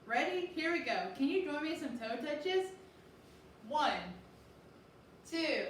Ready? Here we go. Can you join me in some toe touches? 1, 2,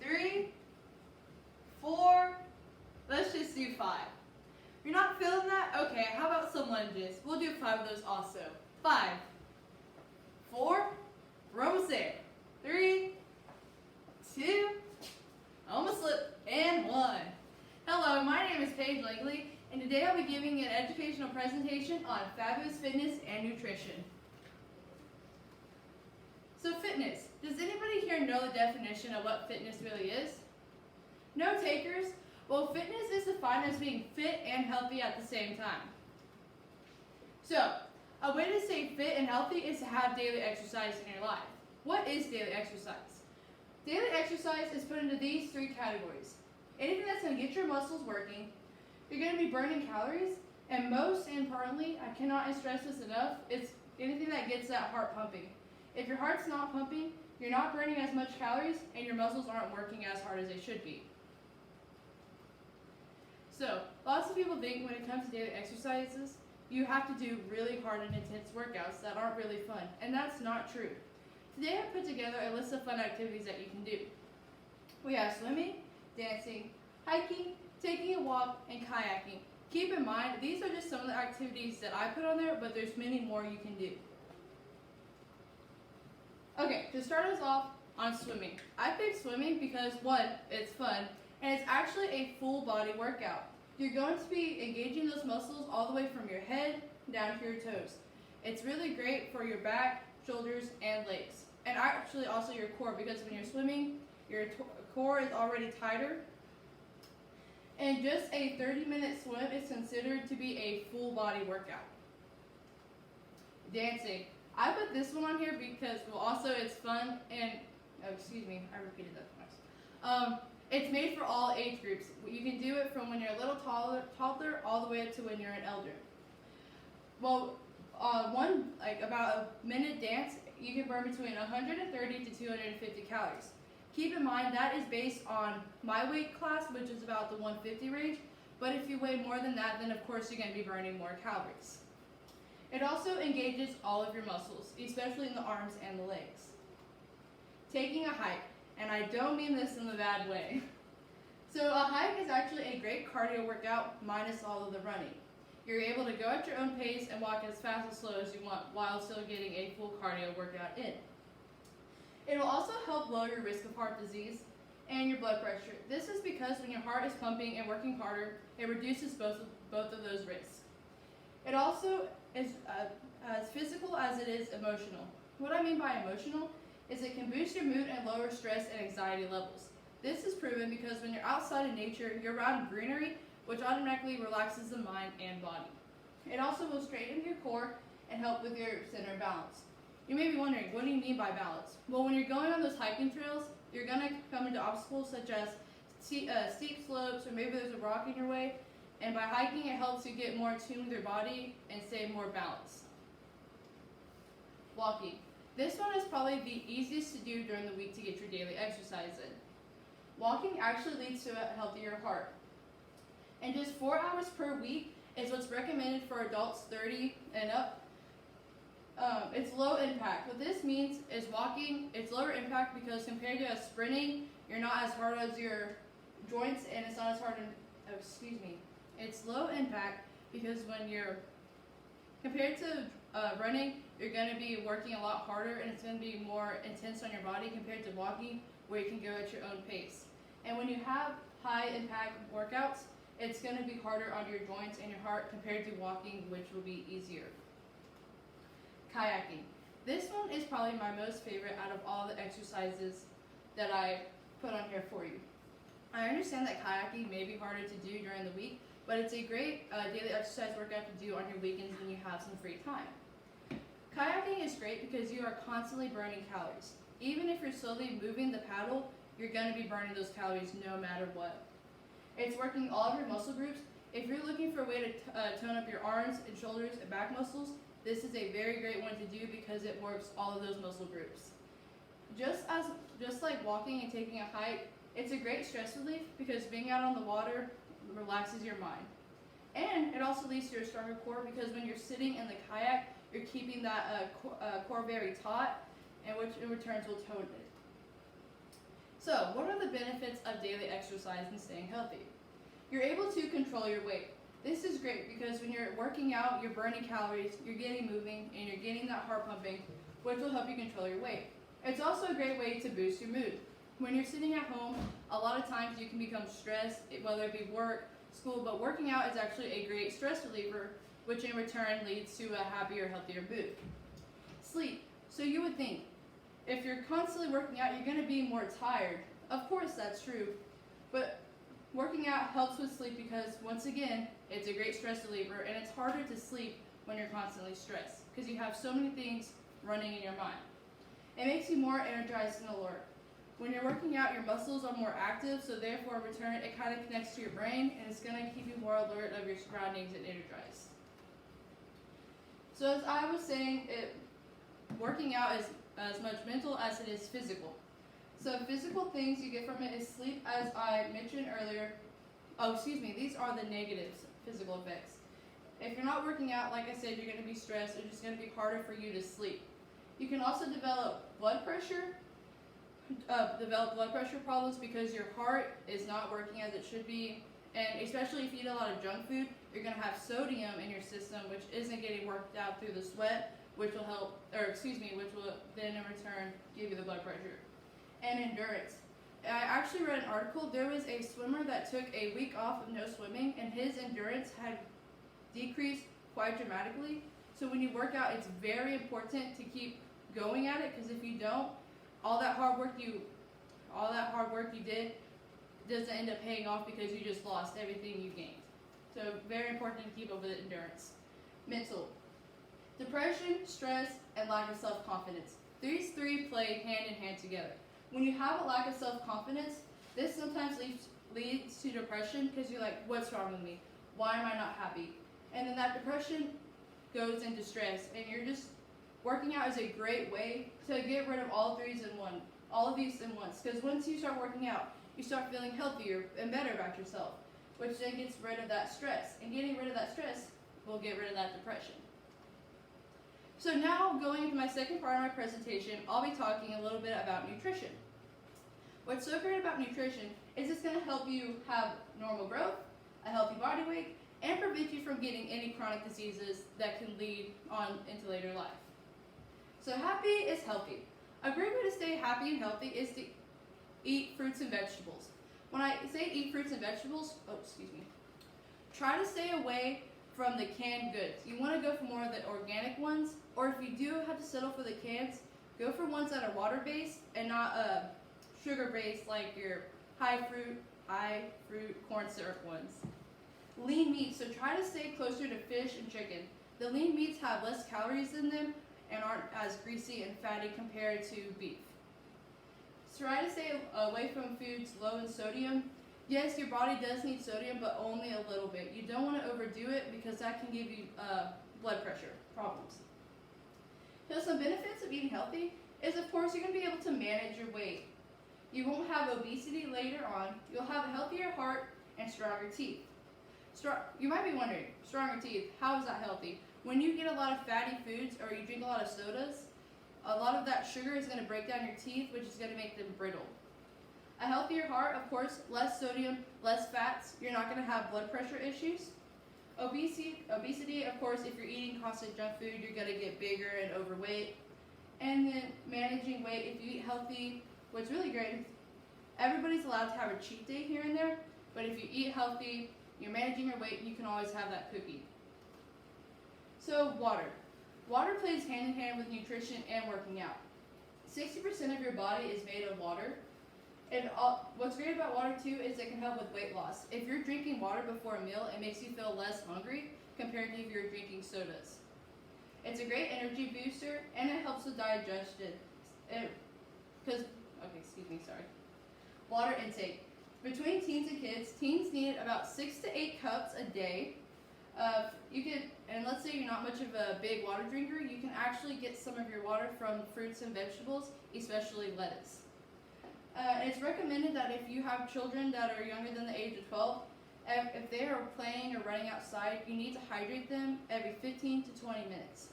3, 4. Let's just do 5. You're not feeling that? Okay, how about some lunges? We'll do 5 of those also. 5, 4, we're almost there. 3, 2, almost slipped, and 1. Hello, my name is Paige Langley, and today I'll be giving an educational presentation on fabulous fitness and nutrition. So fitness, does anybody here know the definition of what fitness really is? No takers? Well, fitness is defined as being fit and healthy at the same time. So, a way to stay fit and healthy is to have daily exercise in your life. What is daily exercise? Daily exercise is put into these 3 categories. Anything that's going to get your muscles working, you're going to be burning calories, and most importantly, I cannot stress this enough, it's anything that gets that heart pumping. If your heart's not pumping, you're not burning as much calories, and your muscles aren't working as hard as they should be. So, lots of people think when it comes to daily exercises, you have to do really hard and intense workouts that aren't really fun, and that's not true. Today I put together a list of fun activities that you can do. We have swimming, dancing, hiking, taking a walk, and kayaking. Keep in mind, these are just some of the activities that I put on there, but there's many more you can do. Okay, to start us off on swimming. I picked swimming because 1, it's fun, and it's actually a full body workout. You're going to be engaging those muscles all the way from your head down to your toes. It's really great for your back, shoulders, and legs. And actually also your core, because when you're swimming, your core is already tighter. And just a 30-minute swim is considered to be a full body workout. Dancing. I put this one on here because, well, also it's fun and, oh, excuse me, I repeated that twice. It's made for all age groups. You can do it from when you're a little toddler all the way up to when you're an elder. Well, about a minute dance, you can burn between 130 to 250 calories. Keep in mind that is based on my weight class, which is about the 150 range, but if you weigh more than that, then of course you're going to be burning more calories. It also engages all of your muscles, especially in the arms and the legs. Taking a hike, and I don't mean this in the bad way. So a hike is actually a great cardio workout minus all of the running. You're able to go at your own pace and walk as fast or slow as you want while still getting a full cardio workout in. It will also help lower your risk of heart disease and your blood pressure. This is because when your heart is pumping and working harder, it reduces both of those risks. It also is as physical as it is emotional. What I mean by emotional is it can boost your mood and lower stress and anxiety levels. This is proven because when you're outside in nature, you're around greenery, which automatically relaxes the mind and body. It also will straighten your core and help with your center balance. You may be wondering, what do you mean by balance? Well, when you're going on those hiking trails, you're going to come into obstacles such as steep slopes, or maybe there's a rock in your way, and by hiking it helps you get more in tune with your body and stay more balanced. Walking. This one is probably the easiest to do during the week to get your daily exercise in. Walking actually leads to a healthier heart. And just 4 hours per week is what's recommended for adults 30 and up. It's low impact. What this means is walking, it's lower impact because compared to sprinting, you're not as hard as your joints, and it's not as hard It's low impact because when you're, compared to running, you're going to be working a lot harder, and it's going to be more intense on your body compared to walking, where you can go at your own pace. And when you have high impact workouts, it's going to be harder on your joints and your heart compared to walking, which will be easier. Kayaking. This one is probably my most favorite out of all the exercises that I put on here for you. I understand that kayaking may be harder to do during the week, but it's a great daily exercise workout to do on your weekends when you have some free time. Kayaking is great because you are constantly burning calories. Even if you're slowly moving the paddle, you're going to be burning those calories no matter what. It's working all of your muscle groups. If you're looking for a way to tone up your arms and shoulders and back muscles, this is a very great one to do because it works all of those muscle groups. Just like walking and taking a hike, it's a great stress relief because being out on the water relaxes your mind. And it also leads to a stronger core because when you're sitting in the kayak, you're keeping that core very taut, and which in return will tone it. So, what are the benefits of daily exercise and staying healthy? You're able to control your weight. This is great because when you're working out, you're burning calories, you're getting moving, and you're getting that heart pumping, which will help you control your weight. It's also a great way to boost your mood. When you're sitting at home, a lot of times you can become stressed, whether it be work, school, but working out is actually a great stress reliever, which in return leads to a happier, healthier mood. Sleep. So you would think, if you're constantly working out, you're going to be more tired. Of course, that's true, but working out helps with sleep because, once again, it's a great stress reliever, and it's harder to sleep when you're constantly stressed because you have so many things running in your mind. It makes you more energized and alert. When you're working out, your muscles are more active, so therefore, in return, it kind of connects to your brain, and it's going to keep you more alert of your surroundings and energized. So as I was saying, working out is as much mental as it is physical. So physical things you get from it is sleep, as I mentioned earlier. These are the negatives, physical effects. If you're not working out, like I said, you're going to be stressed. It's just going to be harder for you to sleep. You can also develop blood pressure problems because your heart is not working as it should be. And especially if you eat a lot of junk food, you're going to have sodium in your system, which isn't getting worked out through the sweat, which will then in return give you the blood pressure. And endurance. I actually read an article. There was a swimmer that took a week off of no swimming, and his endurance had decreased quite dramatically. So when you work out, it's very important to keep going at it, because if you don't, all that hard work you did doesn't end up paying off because you just lost everything you gained. So very important to keep up with endurance. Mental. Depression, stress, and lack of self-confidence. These three play hand in hand together. When you have a lack of self-confidence, this sometimes leads to depression because you're like, what's wrong with me? Why am I not happy? And then that depression goes into stress, and you're just working out is a great way to get rid of all of these in once. Because once you start working out, you start feeling healthier and better about yourself, which then gets rid of that stress. And getting rid of that stress will get rid of that depression. So now, going into my second part of my presentation, I'll be talking a little bit about nutrition. What's so great about nutrition is it's going to help you have normal growth, a healthy body weight, and prevent you from getting any chronic diseases that can lead on into later life. So happy is healthy. A great way to stay happy and healthy is to eat fruits and vegetables. When I say eat fruits and vegetables, try to stay away from the canned goods. You want to go for more of the organic ones, or if you do have to settle for the cans, go for ones that are water-based and not sugar-based like your high fruit corn syrup ones. Lean meats, so try to stay closer to fish and chicken. The lean meats have less calories in them and aren't as greasy and fatty compared to beef. So try to stay away from foods low in sodium. Yes, your body does need sodium, but only a little bit. You don't want to overdo it because that can give you blood pressure problems. So some benefits of eating healthy is, of course, you're going to be able to manage your weight. You won't have obesity later on. You'll have a healthier heart and stronger teeth. You might be wondering, stronger teeth, how is that healthy? When you get a lot of fatty foods or you drink a lot of sodas, a lot of that sugar is going to break down your teeth, which is going to make them brittle. A healthier heart, of course, less sodium, less fats. You're not going to have blood pressure issues. Obesity, of course, if you're eating constant junk food, you're going to get bigger and overweight. And then managing weight, if you eat healthy, what's really great is everybody's allowed to have a cheat day here and there, but if you eat healthy, you're managing your weight, you can always have that cookie. So water. Water plays hand in hand with nutrition and working out. 60% of your body is made of water. And what's great about water too is it can help with weight loss. If you're drinking water before a meal, it makes you feel less hungry compared to if you're drinking sodas. It's a great energy booster, and it helps with digestion. Water intake. Between teens and kids, teens need about 6 to 8 cups a day. And let's say you're not much of a big water drinker, you can actually get some of your water from fruits and vegetables, especially lettuce. It's recommended that if you have children that are younger than the age of 12, If they are playing or running outside, you need to hydrate them every 15 to 20 minutes.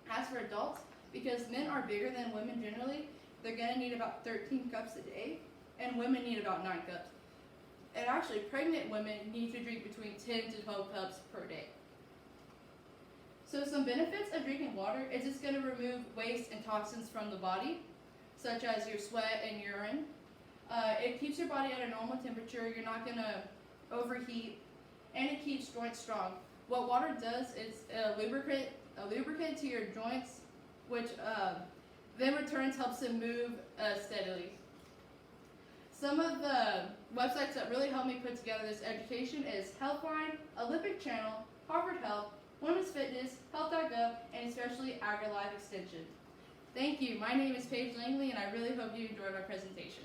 As for adults, because men are bigger than women generally, they're going to need about 13 cups a day, and women need about 9 cups. And actually, pregnant women need to drink between 10 to 12 cups per day. So some benefits of drinking water is it's going to remove waste and toxins from the body, such as your sweat and urine. It keeps your body at a normal temperature. You're not going to overheat, and it keeps joints strong. What water does is a lubricant to your joints, which then returns helps them move steadily. Some of the websites that really helped me put together this education is Healthline, Olympic Channel, Harvard Health, Women's Fitness, Health.gov, and especially AgriLife Extension. Thank you. My name is Paige Langley, and I really hope you enjoyed my presentation.